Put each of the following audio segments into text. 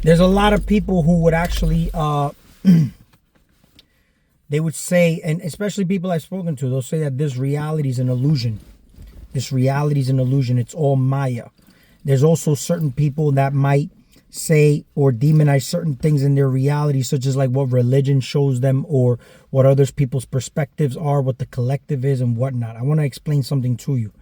There's a lot of people who would actually, they would say, and especially people I've spoken to, they'll say that this reality is an illusion. This reality is an illusion. It's all Maya. There's also certain people that might say or demonize certain things in their reality, such as like what religion shows them or what others people's perspectives are, what the collective is and whatnot. I want to explain something to you.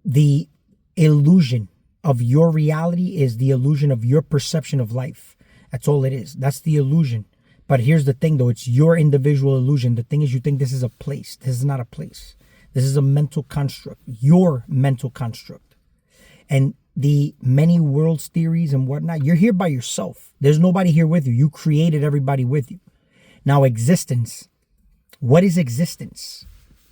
The illusion of your reality is the illusion of your perception of life. That's all it is. That's the illusion. But here's the thing though, it's your individual illusion. The thing is, you think this is a place. This is not a place. This is a mental construct, your mental construct. And the many worlds theories and whatnot, you're here by yourself. There's nobody here with you. You created everybody with you. Now, existence. What is existence?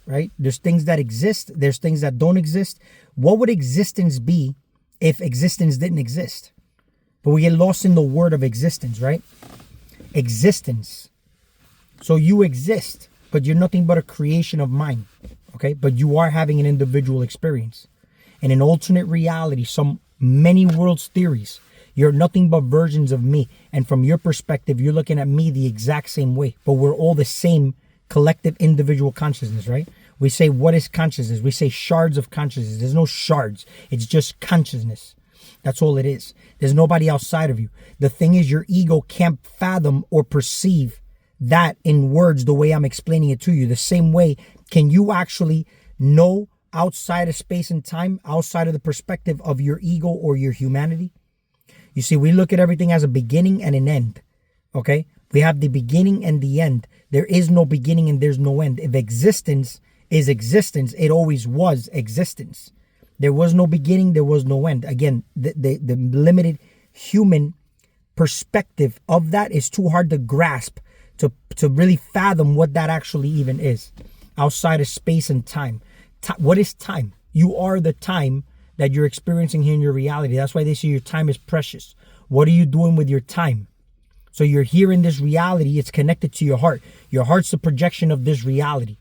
Right? There's things that exist. There's things that don't exist. What would existence be if existence didn't exist? But we get lost in the word of existence, right? Existence. So you exist, but you're nothing but a creation of mine. Okay? But you are having an individual experience. In an alternate reality, some many worlds theories, you're nothing but versions of me. And from your perspective, you're looking at me the exact same way. But we're all the same collective individual consciousness, right? We say, what is consciousness? We say shards of consciousness. There's no shards. It's just consciousness. That's all it is. There's nobody outside of you. The thing is, your ego can't fathom or perceive that in words the way I'm explaining it to you. The same way, can you actually know outside of space and time, outside of the perspective of your ego or your humanity? You see, we look at everything as a beginning and an end. Okay? We have the beginning and the end. There is no beginning and there's no end. If existence is existence, it always was existence. There was no beginning, there was no end. Again, the limited human perspective of that is too hard to grasp to really fathom what that actually even is outside of space and time. What is time? You are the time that you're experiencing here in your reality. That's why they say your time is precious. What are you doing with your time? So you're here in this reality. It's connected to your heart. Your heart's the projection of this reality.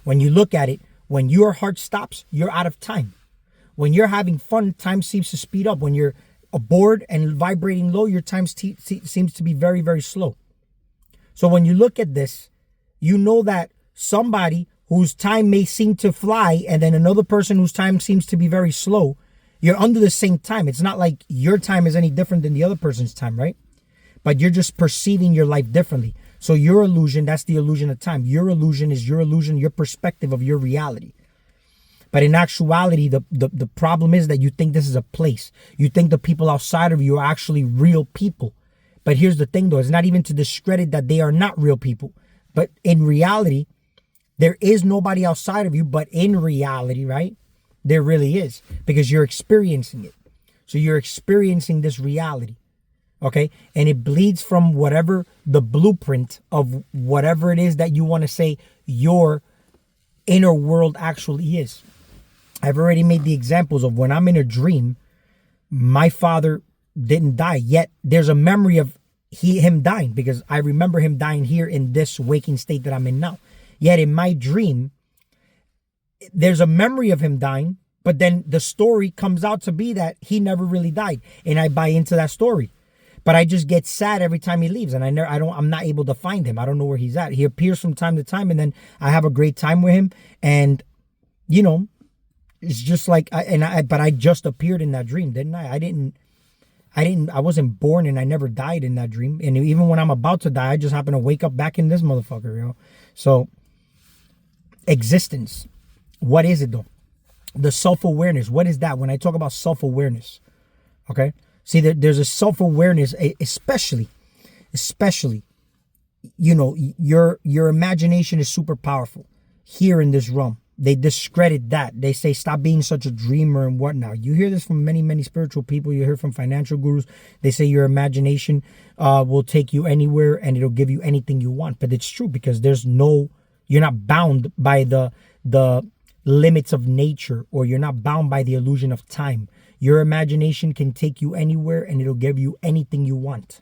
When you look at it, when your heart stops, you're out of time. When you're having fun, time seems to speed up. When you're bored and vibrating low, your time seems to be very, very slow. So when you look at this, you know that somebody whose time may seem to fly, and then another person whose time seems to be very slow, you're under the same time. It's not like your time is any different than the other person's time, right? But you're just perceiving your life differently. So your illusion, that's the illusion of time. Your illusion is your illusion, your perspective of your reality. But in actuality, the problem is that you think this is a place. You think the people outside of you are actually real people. But here's the thing though, it's not even to discredit that they are not real people. But in reality, there is nobody outside of you, but in reality, right? There really is, because you're experiencing it. So you're experiencing this reality, okay? And it bleeds from whatever the blueprint of whatever it is that you want to say your inner world actually is. I've already made the examples of when I'm in a dream, my father didn't die, yet there's a memory of him dying, because I remember him dying here in this waking state that I'm in now. Yet in my dream, there's a memory of him dying, but then the story comes out to be that he never really died, and I buy into that story. But I just get sad every time he leaves, and I'm not able to find him. I don't know where he's at. He appears from time to time, and then I have a great time with him, and you know, it's just like but I just appeared in that dream, didn't I? I wasn't born and I never died in that dream. And even when I'm about to die, I just happen to wake up back in this motherfucker, you know? So existence, what is it though? The self-awareness, what is that? When I talk about self-awareness, okay? See, there's a self-awareness, especially, you know, your imagination is super powerful here in this realm. They discredit that. They say, stop being such a dreamer and whatnot. You hear this from many, many spiritual people. You hear from financial gurus. They say your imagination will take you anywhere and it'll give you anything you want. But it's true, because you're not bound by the limits of nature, or you're not bound by the illusion of time. Your imagination can take you anywhere and it'll give you anything you want.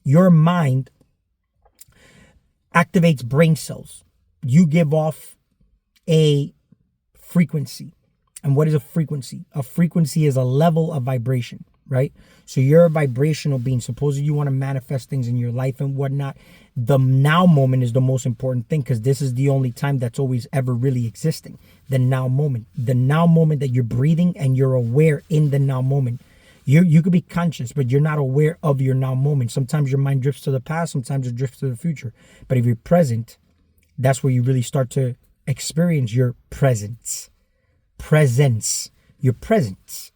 Your mind activates brain cells. You give off a frequency. And what is a frequency? A frequency is a level of vibration. right? So you're a vibrational being. Supposedly you want to manifest things in your life and whatnot. The now moment is the most important thing, because this is the only time that's always ever really existing. The now moment. The now moment that you're breathing and you're aware in the now moment. You could be conscious, but you're not aware of your now moment. Sometimes your mind drifts to the past, sometimes it drifts to the future. But if you're present, that's where you really start to experience your presence. Presence. Your presence.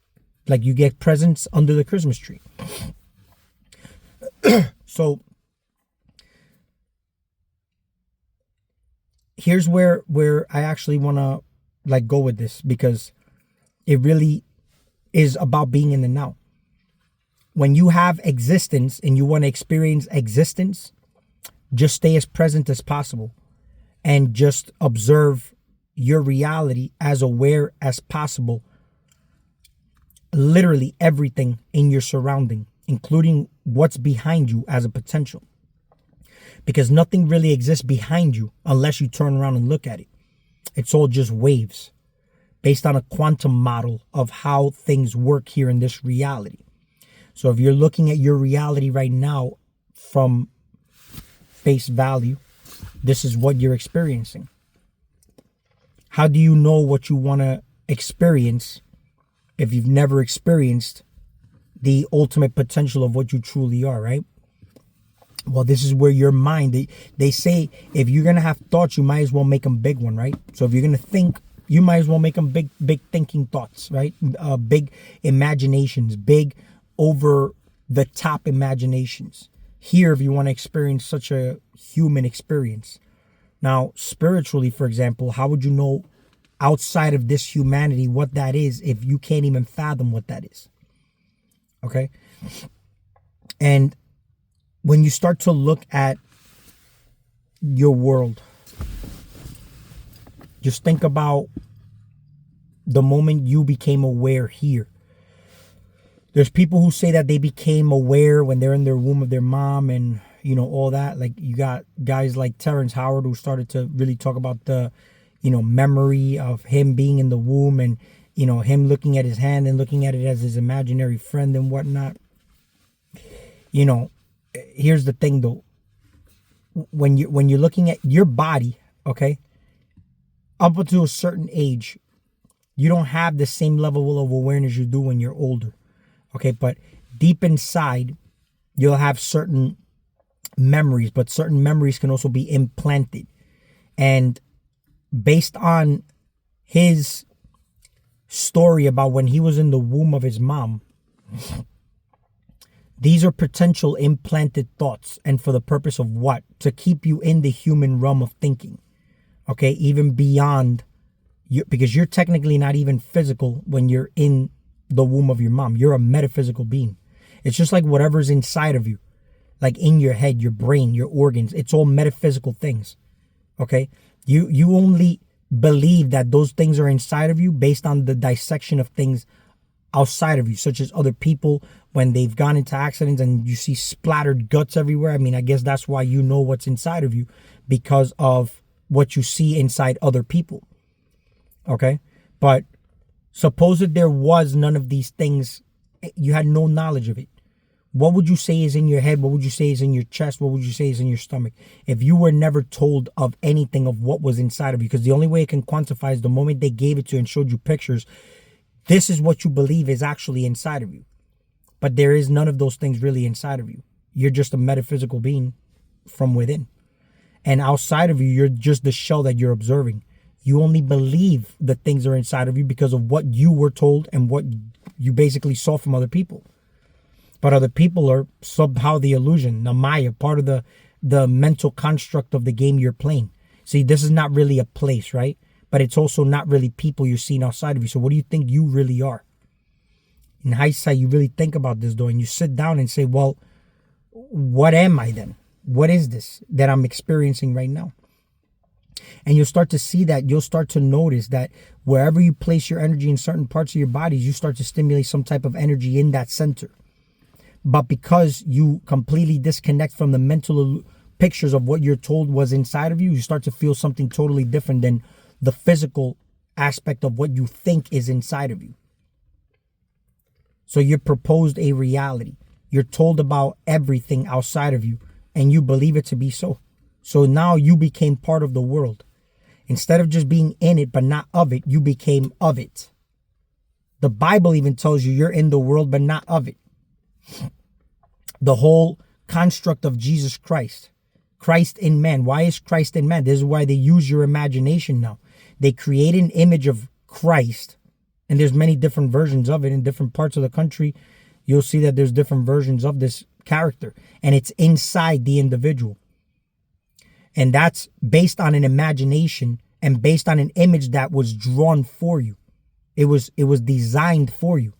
Like you get presents under the Christmas tree. So here's where I actually want to like go with this, because it really is about being in the now. When you have existence and you want to experience existence, just stay as present as possible and just observe your reality as aware as possible. Literally everything in your surrounding, including what's behind you as a potential. Because nothing really exists behind you unless you turn around and look at it. It's all just waves based on a quantum model of how things work here in this reality. So if you're looking at your reality right now from face value, this is what you're experiencing. How do you know what you want to experience if you've never experienced the ultimate potential of what you truly are, right? Well, this is where your mind, they say if you're going to have thoughts, you might as well make them big one, right? So if you're going to think, you might as well make them big thinking thoughts, right? Big imaginations, big over the top imaginations. Here, if you want to experience such a human experience. Now, spiritually, for example, how would you know outside of this humanity what that is if you can't even fathom what that is? Okay? And when you start to look at your world, just think about the moment you became aware here. There's people who say that they became aware when they're in their womb of their mom and, you know, all that. Like you got guys like Terrence Howard who started to really talk about the, you know, memory of him being in the womb and, you know, him looking at his hand and looking at it as his imaginary friend and whatnot. You know, here's the thing though. When you're looking at your body, okay, up until a certain age, you don't have the same level of awareness you do when you're older. Okay, but deep inside, you'll have certain memories, but certain memories can also be implanted. And based on his story about when he was in the womb of his mom, these are potential implanted thoughts. And for the purpose of what? To keep you in the human realm of thinking. Okay, even beyond you, because you're technically not even physical when you're in the womb of your mom. You're a metaphysical being. It's just like whatever's inside of you, like in your head, your brain, your organs. It's all metaphysical things. Okay, you only believe that those things are inside of you based on the dissection of things outside of you, such as other people when they've gone into accidents and you see splattered guts everywhere. I mean, I guess that's why you know what's inside of you, because of what you see inside other people. Okay, but suppose that there was none of these things, you had no knowledge of it. What would you say is in your head? What would you say is in your chest? What would you say is in your stomach? If you were never told of anything of what was inside of you, because the only way it can quantify is the moment they gave it to you and showed you pictures. This is what you believe is actually inside of you. But there is none of those things really inside of you. You're just a metaphysical being from within. And outside of you, you're just the shell that you're observing. You only believe the things are inside of you because of what you were told and what you basically saw from other people. But other people are somehow the illusion, the Maya, part of the mental construct of the game you're playing. See, this is not really a place, right? But it's also not really people you're seeing outside of you. So what do you think you really are? In hindsight, you really think about this though, and you sit down and say, well, what am I then? What is this that I'm experiencing right now? And you'll start to see that, you'll start to notice that wherever you place your energy in certain parts of your body, you start to stimulate some type of energy in that center. But because you completely disconnect from the mental pictures of what you're told was inside of you, you start to feel something totally different than the physical aspect of what you think is inside of you. So you're proposed a reality. You're told about everything outside of you, and you believe it to be so. So now you became part of the world. Instead of just being in it but not of it, you became of it. The Bible even tells you you're in the world but not of it. The whole construct of Jesus Christ. Christ in man. Why is Christ in man? This is why they use your imagination now. They create an image of Christ, and there's many different versions of it in different parts of the country. You'll see that there's different versions of this character, and it's inside the individual. And that's based on an imagination and based on an image that was drawn for you. It was designed for you.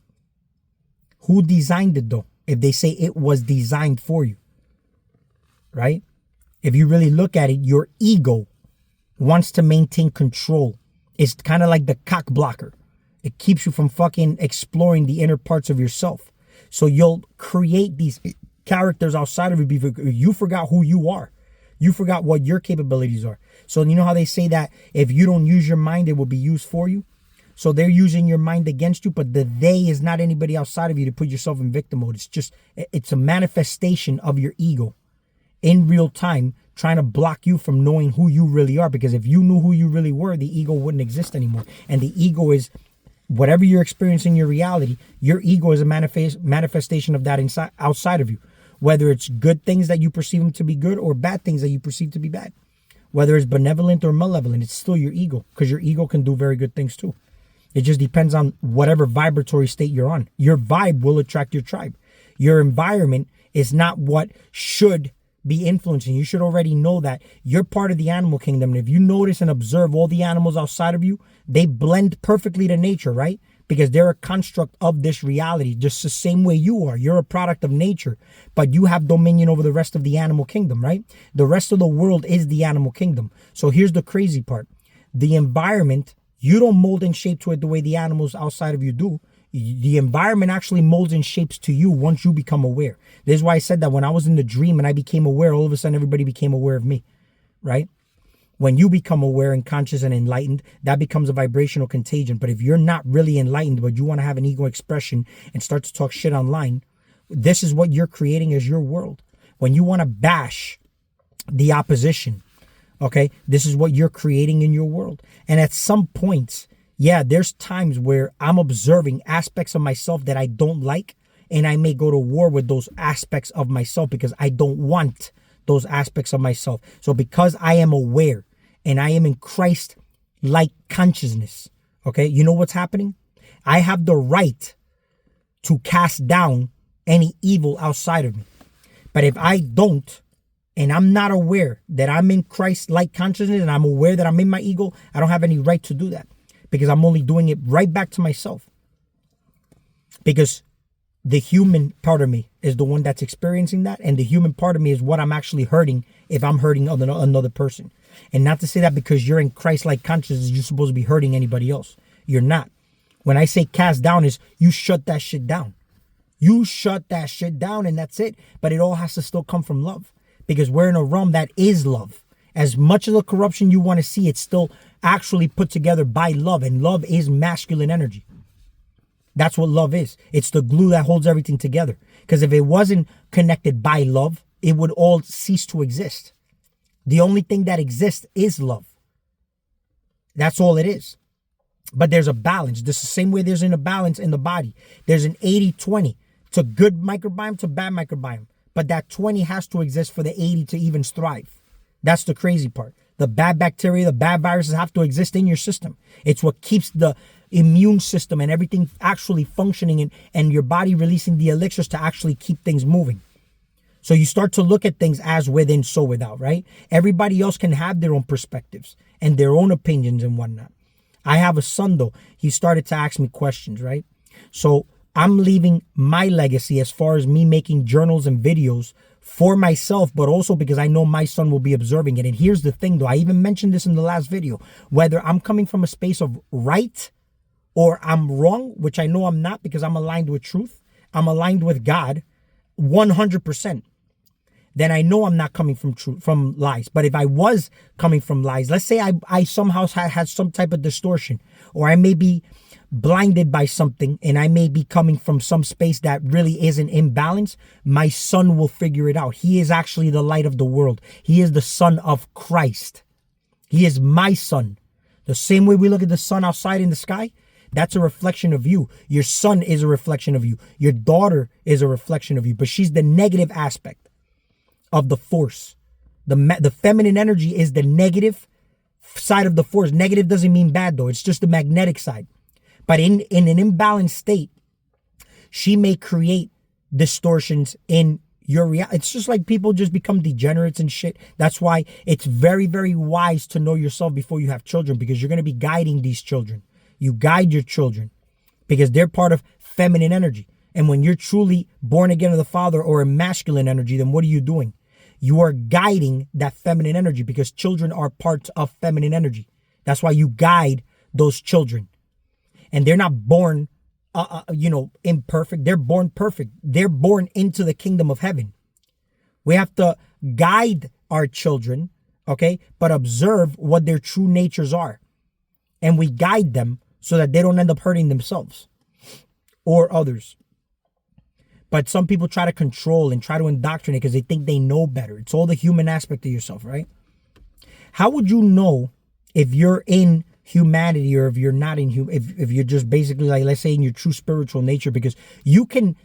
Who designed it though? If they say it was designed for you, right? If you really look at it, your ego wants to maintain control. It's kind of like the cock blocker. It keeps you from fucking exploring the inner parts of yourself. So you'll create these characters outside of you because you forgot who you are. You forgot what your capabilities are. So you know how they say that if you don't use your mind, it will be used for you? So they're using your mind against you, but the they is not anybody outside of you to put yourself in victim mode. It's a manifestation of your ego in real time, trying to block you from knowing who you really are. Because if you knew who you really were, the ego wouldn't exist anymore. And the ego is whatever you're experiencing in your reality. Your ego is a manifestation of that inside, outside of you. Whether it's good things that you perceive them to be good or bad things that you perceive to be bad. Whether it's benevolent or malevolent, it's still your ego, because your ego can do very good things too. It just depends on whatever vibratory state you're on. Your vibe will attract your tribe. Your environment is not what should be influencing. You should already know that you're part of the animal kingdom. And if you notice and observe all the animals outside of you, they blend perfectly to nature, right? Because they're a construct of this reality, just the same way you are. You're a product of nature, but you have dominion over the rest of the animal kingdom, right? The rest of the world is the animal kingdom. So here's the crazy part. The environment, you don't mold and shape to it the way the animals outside of you do. The environment actually molds and shapes to you once you become aware. This is why I said that when I was in the dream and I became aware, all of a sudden everybody became aware of me, right? When you become aware and conscious and enlightened, that becomes a vibrational contagion. But if you're not really enlightened, but you want to have an ego expression and start to talk shit online, this is what you're creating as your world. When you want to bash the opposition, okay, this is what you're creating in your world. And at some points, yeah, there's times where I'm observing aspects of myself that I don't like, and I may go to war with those aspects of myself because I don't want those aspects of myself. So because I am aware and I am in Christ-like consciousness, okay, you know what's happening? I have the right to cast down any evil outside of me. But if I don't, and I'm not aware that I'm in Christ-like consciousness and I'm aware that I'm in my ego, I don't have any right to do that because I'm only doing it right back to myself. Because the human part of me is the one that's experiencing that, and the human part of me is what I'm actually hurting if I'm hurting another person. And not to say that because you're in Christ-like consciousness, you're supposed to be hurting anybody else. You're not. When I say cast down is you shut that shit down. You shut that shit down and that's it. But it all has to still come from love. Because we're in a realm that is love. As much of the corruption you want to see, it's still actually put together by love. And love is masculine energy. That's what love is. It's the glue that holds everything together. Because if it wasn't connected by love, it would all cease to exist. The only thing that exists is love. That's all it is. But there's a balance. Just the same way there's a balance in the body. There's an 80-20 to good microbiome to bad microbiome. But that 20 has to exist for the 80 to even thrive. That's the crazy part. The bad bacteria, the bad viruses have to exist in your system. It's what keeps the immune system and everything actually functioning and your body releasing the elixirs to actually keep things moving. So you start to look at things as within, so without, right? Everybody else can have their own perspectives and their own opinions and whatnot. I have a son, though. He started to ask me questions, right? So I'm leaving my legacy as far as me making journals and videos for myself, but also because I know my son will be observing it. And here's the thing, though. I even mentioned this in the last video. Whether I'm coming from a space of right or I'm wrong, which I know I'm not because I'm aligned with truth. I'm aligned with God 100%. Then I know I'm not coming from truth, from lies. But if I was coming from lies, let's say I somehow had some type of distortion, or I may be blinded by something and I may be coming from some space that really isn't in balance, my son will figure it out. He is actually the light of the world. He is the son of Christ. He is my son. The same way we look at the sun outside in the sky, that's a reflection of you. Your son is a reflection of you. Your daughter is a reflection of you, but she's the negative aspect of the force. The feminine energy is the negative side of the force. Negative doesn't mean bad though. It's just the magnetic side. But in an imbalanced state, she may create distortions in your reality. It's just like people just become degenerates and shit. That's why it's very, very wise to know yourself before you have children, because you're going to be guiding these children. You guide your children because they're part of feminine energy. And when you're truly born again of the Father or a masculine energy, then what are you doing? You are guiding that feminine energy, because children are parts of feminine energy. That's why you guide those children. And they're not born, imperfect. They're born perfect. They're born into the kingdom of heaven. We have to guide our children, okay, but observe what their true natures are. And we guide them so that they don't end up hurting themselves or others. But some people try to control and try to indoctrinate because they think they know better. It's all the human aspect of yourself, right? How would you know if you're in humanity or if you're not in if you're just basically, like, let's say, in your true spiritual nature? Because you can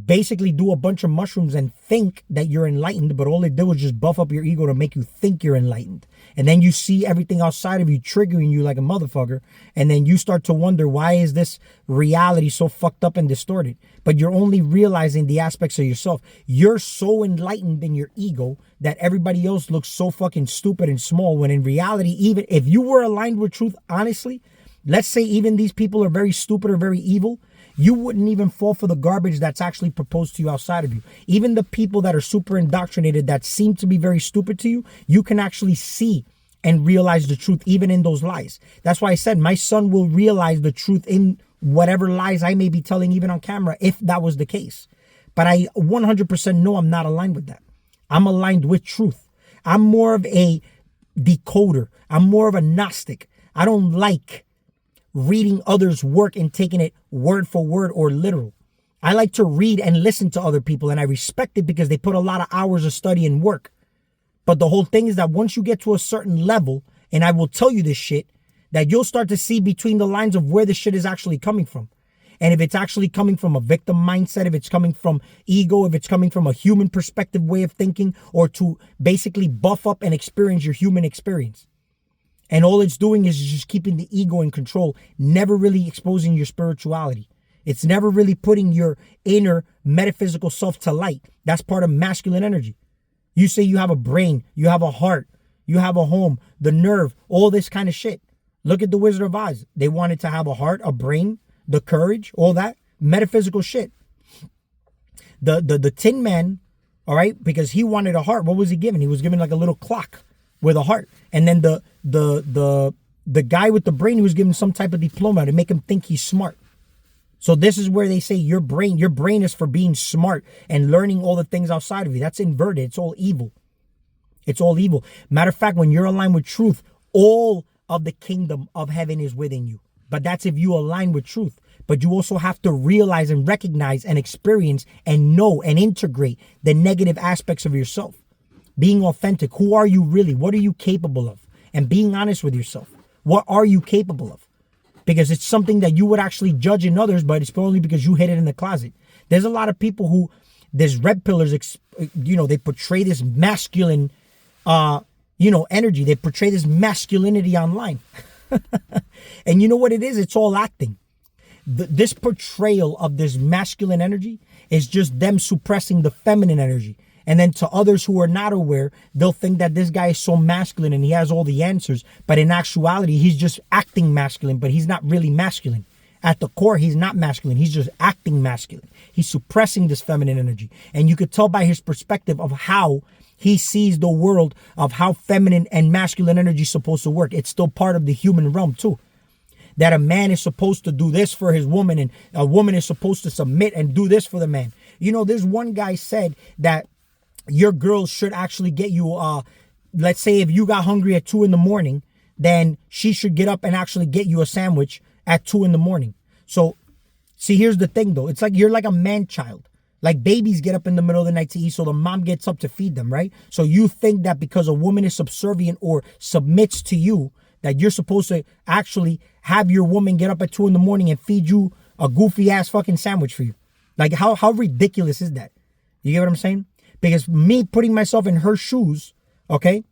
basically do a bunch of mushrooms and think that you're enlightened, but all it did was just buff up your ego to make you think you're enlightened. And then you see everything outside of you triggering you like a motherfucker, and then you start to wonder, why is this reality so fucked up and distorted? But you're only realizing the aspects of yourself. You're so enlightened in your ego that everybody else looks so fucking stupid and small, when in reality, even if you were aligned with truth, honestly, let's say even these people are very stupid or very evil, you wouldn't even fall for the garbage that's actually proposed to you outside of you. Even the people that are super indoctrinated that seem to be very stupid to you, you can actually see and realize the truth even in those lies. That's why I said my son will realize the truth in whatever lies I may be telling, even on camera, if that was the case. But I 100% know I'm not aligned with that. I'm aligned with truth. I'm more of a decoder. I'm more of a Gnostic. I don't like reading others' work and taking it word for word or literal. I like to read and listen to other people, and I respect it because they put a lot of hours of study and work. But the whole thing is that once you get to a certain level, and I will tell you this shit, that you'll start to see between the lines of where the shit is actually coming from. And if it's actually coming from a victim mindset, if it's coming from ego, if it's coming from a human perspective way of thinking, or to basically buff up and experience your human experience. And all it's doing is just keeping the ego in control, never really exposing your spirituality. It's never really putting your inner metaphysical self to light. That's part of masculine energy. You say you have a brain, you have a heart, you have a home, the nerve, all this kind of shit. Look at the Wizard of Oz. They wanted to have a heart, a brain, the courage, all that metaphysical shit. The Tin Man, all right, because he wanted a heart. What was he given? He was given like a little clock with a heart. And then the guy with the brain, he was given some type of diploma to make him think he's smart. So this is where they say your brain is for being smart and learning all the things outside of you. That's inverted. It's all evil. It's all evil. Matter of fact, when you're aligned with truth, all of the kingdom of heaven is within you. But that's if you align with truth. But you also have to realize and recognize and experience and know and integrate the negative aspects of yourself. Being authentic. Who are you really? What are you capable of? And being honest with yourself. What are you capable of? Because it's something that you would actually judge in others, but it's only because you hid it in the closet. There's a lot of people who, there's red pillars, they portray this masculine, energy. They portray this masculinity online. And you know what it is? It's all acting. This portrayal of this masculine energy is just them suppressing the feminine energy. And then to others who are not aware, they'll think that this guy is so masculine and he has all the answers. But in actuality, he's just acting masculine, but he's not really masculine. At the core, he's not masculine. He's just acting masculine. He's suppressing this feminine energy. And you could tell by his perspective of how he sees the world, of how feminine and masculine energy is supposed to work. It's still part of the human realm too. That a man is supposed to do this for his woman, and a woman is supposed to submit and do this for the man. You know, there's one guy said that your girl should actually get you, let's say if you got hungry at 2 a.m, then she should get up and actually get you a sandwich at 2 a.m. So, see, here's the thing though. It's like you're like a man-child. Like babies get up in the middle of the night to eat, so the mom gets up to feed them, right? So you think that because a woman is subservient or submits to you, that you're supposed to actually have your woman get up at 2 a.m. and feed you a goofy ass fucking sandwich for you. Like how ridiculous is that? You get what I'm saying? Because me putting myself in her shoes, okay,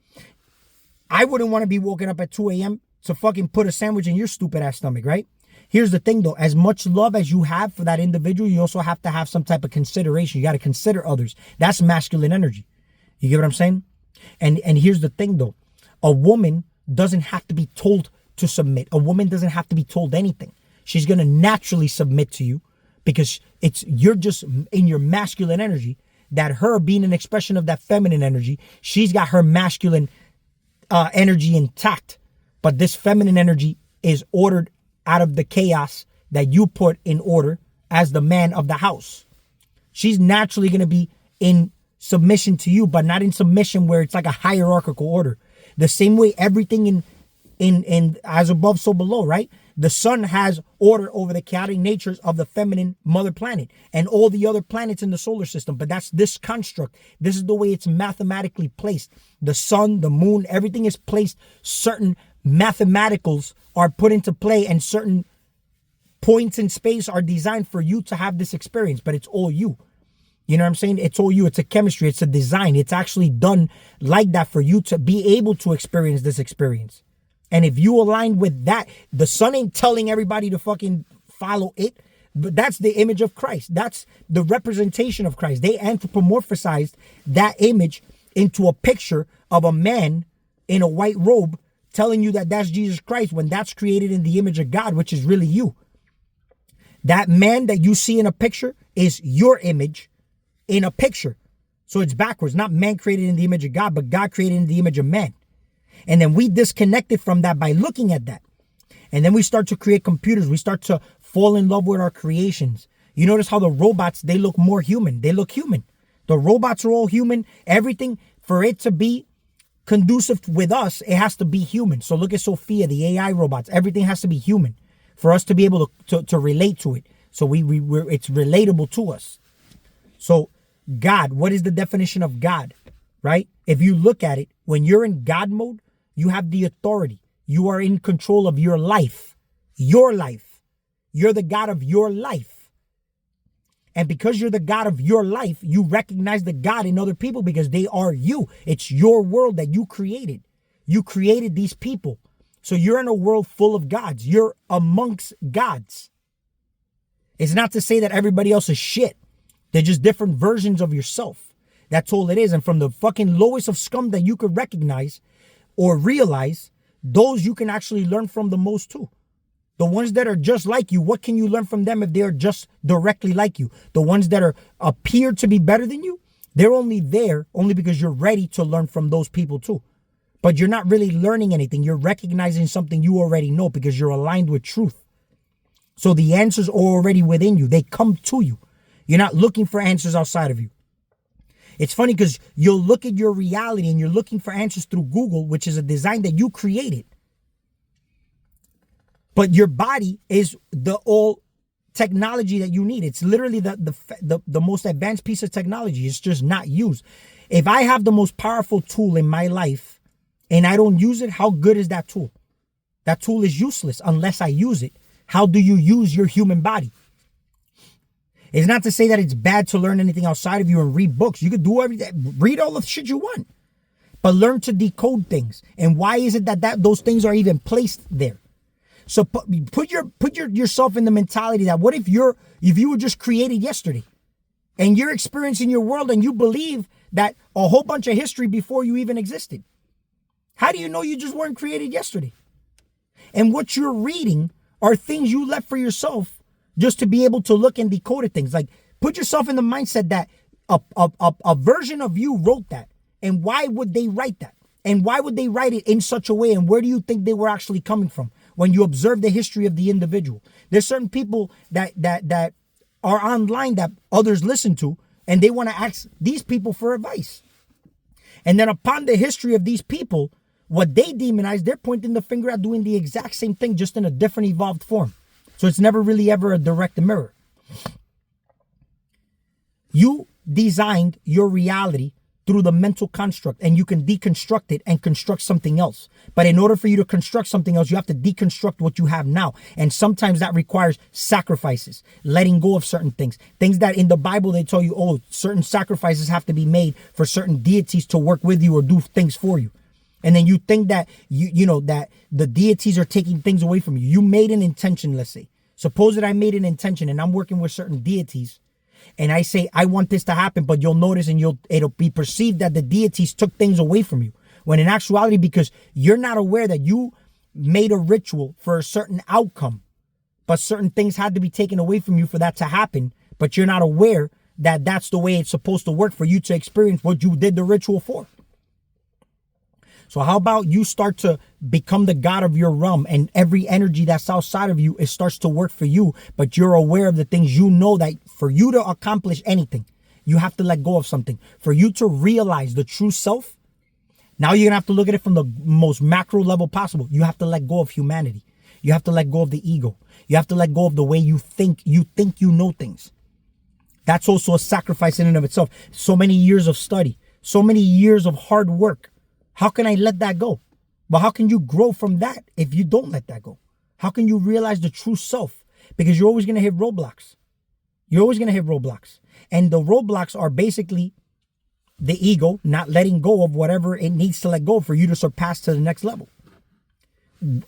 I wouldn't want to be woken up at 2 a.m. to fucking put a sandwich in your stupid ass stomach, right? Here's the thing though, as much love as you have for that individual, you also have to have some type of consideration. You got to consider others. That's masculine energy. You get what I'm saying? And here's the thing though, a woman doesn't have to be told to submit. A woman doesn't have to be told anything. She's going to naturally submit to you because you're just in your masculine energy, that her being an expression of that feminine energy, she's got her masculine energy intact. But this feminine energy is ordered out of the chaos that you put in order as the man of the house. She's naturally going to be in submission to you, but not in submission where it's like a hierarchical order. The same way everything in as above, so below, right? The sun has order over the chaotic natures of the feminine mother planet and all the other planets in the solar system. But that's this construct. This is the way it's mathematically placed. The sun, the moon, everything is placed. Certain mathematicals are put into play and certain points in space are designed for you to have this experience, but it's all you. You know what I'm saying? It's all you. It's a chemistry. It's a design. It's actually done like that for you to be able to experience this experience. And if you align with that, the sun ain't telling everybody to fucking follow it, but that's the image of Christ. That's the representation of Christ. They anthropomorphized that image into a picture of a man in a white robe telling you that that's Jesus Christ when that's created in the image of God, which is really you. That man that you see in a picture is your image in a picture. So it's backwards, not man created in the image of God, but God created in the image of man. And then we disconnected from that by looking at that. And then we start to create computers. We start to fall in love with our creations. You notice how the robots, they look more human. They look human. The robots are all human. Everything, for it to be conducive with us, it has to be human. So look at Sophia, the AI robots. Everything has to be human for us to be able to relate to it. So it's relatable to us. So God, what is the definition of God, right? If you look at it, when you're in God mode, you have the authority. You are in control of your life. Your life. You're the God of your life. And because you're the God of your life, you recognize the God in other people because they are you. It's your world that you created. You created these people. So you're in a world full of gods. You're amongst gods. It's not to say that everybody else is shit. They're just different versions of yourself. That's all it is. And from the fucking lowest of scum that you could recognize or realize, those you can actually learn from the most too. The ones that are just like you, what can you learn from them if they're just directly like you? The ones that appear to be better than you, they're only there only because you're ready to learn from those people too. But you're not really learning anything. You're recognizing something you already know because you're aligned with truth. So the answers are already within you. They come to you. You're not looking for answers outside of you. It's funny because you'll look at your reality and you're looking for answers through Google, which is a design that you created. But your body is the all technology that you need. It's literally the most advanced piece of technology. It's just not used. If I have the most powerful tool in my life and I don't use it, how good is that tool? That tool is useless unless I use it. How do you use your human body? It's not to say that it's bad to learn anything outside of you and read books. You could do everything, read all the shit you want, but learn to decode things. And why is it that those things are even placed there? So put yourself in the mentality that what if you were just created yesterday and you're experiencing your world and you believe that a whole bunch of history before you even existed? How do you know you just weren't created yesterday? And what you're reading are things you left for yourself just to be able to look and decode things. Like, put yourself in the mindset that a version of you wrote that. And why would they write that? And why would they write it in such a way? And where do you think they were actually coming from when you observe the history of the individual? There's certain people that are online that others listen to, and they want to ask these people for advice. And then upon the history of these people, what they demonize, they're pointing the finger at doing the exact same thing, just in a different evolved form. So it's never really ever a direct mirror. You designed your reality through the mental construct, and you can deconstruct it and construct something else. But in order for you to construct something else, you have to deconstruct what you have now. And sometimes that requires sacrifices, letting go of certain things. Things that in the Bible, they tell you, oh, certain sacrifices have to be made for certain deities to work with you or do things for you. And then you think that, you know, that the deities are taking things away from you. You made an intention, let's say. Suppose that I made an intention and I'm working with certain deities. And I say, I want this to happen, but you'll notice and it'll be perceived that the deities took things away from you. When in actuality, because you're not aware that you made a ritual for a certain outcome, but certain things had to be taken away from you for that to happen. But you're not aware that that's the way it's supposed to work for you to experience what you did the ritual for. So how about you start to become the god of your realm, and every energy that's outside of you, it starts to work for you, but you're aware of the things you know that for you to accomplish anything, you have to let go of something. For you to realize the true self, now you're going to have to look at it from the most macro level possible. You have to let go of humanity. You have to let go of the ego. You have to let go of the way you think you know things. That's also a sacrifice in and of itself. So many years of study, so many years of hard work. How can I let that go? But how can you grow from that if you don't let that go? How can you realize the true self? Because you're always going to hit roadblocks. You're always going to hit roadblocks. And the roadblocks are basically the ego not letting go of whatever it needs to let go for you to surpass to the next level.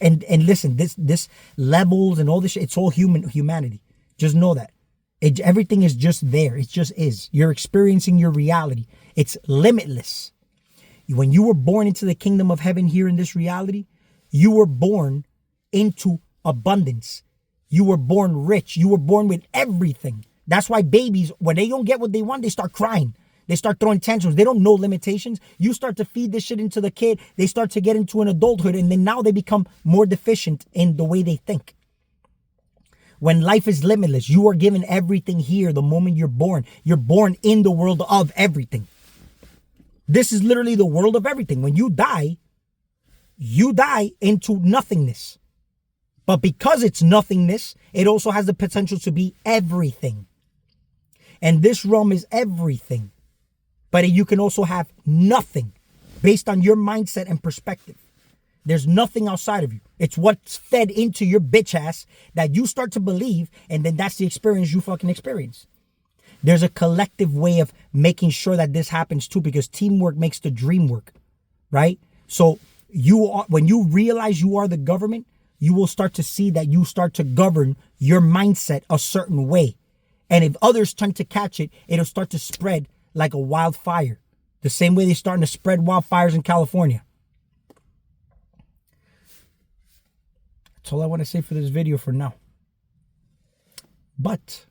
And listen, this levels and all this shit, it's all humanity. Just know that. Everything is just there. It just is. You're experiencing your reality. It's limitless. When you were born into the kingdom of heaven here in this reality, you were born into abundance. You were born rich. You were born with everything. That's why babies, when they don't get what they want, they start crying. They start throwing tantrums. They don't know limitations. You start to feed this shit into the kid. They start to get into an adulthood, and then now they become more deficient in the way they think. When life is limitless, you are given everything here the moment you're born. You're born in the world of everything. This is literally the world of everything. When you die into nothingness. But because it's nothingness, it also has the potential to be everything. And this realm is everything. But you can also have nothing based on your mindset and perspective. There's nothing outside of you. It's what's fed into your bitch ass that you start to believe, and then that's the experience you fucking experience. There's a collective way of making sure that this happens too, because teamwork makes the dream work, right? So when you realize you are the government, you will start to see that you start to govern your mindset a certain way. And if others tend to catch it, it'll start to spread like a wildfire. The same way they're starting to spread wildfires in California. That's all I want to say for this video for now. But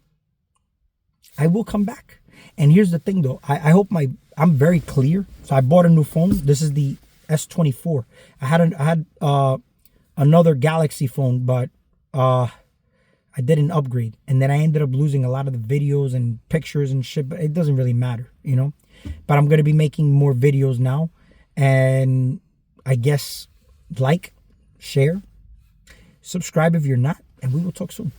I will come back. And here's the thing though. I hope I'm very clear. So I bought a new phone. This is the S24. I had another Galaxy phone, but I did an upgrade. And then I ended up losing a lot of the videos and pictures and shit. But it doesn't really matter, you know. But I'm going to be making more videos now. And I guess like, share, subscribe if you're not. And we will talk soon.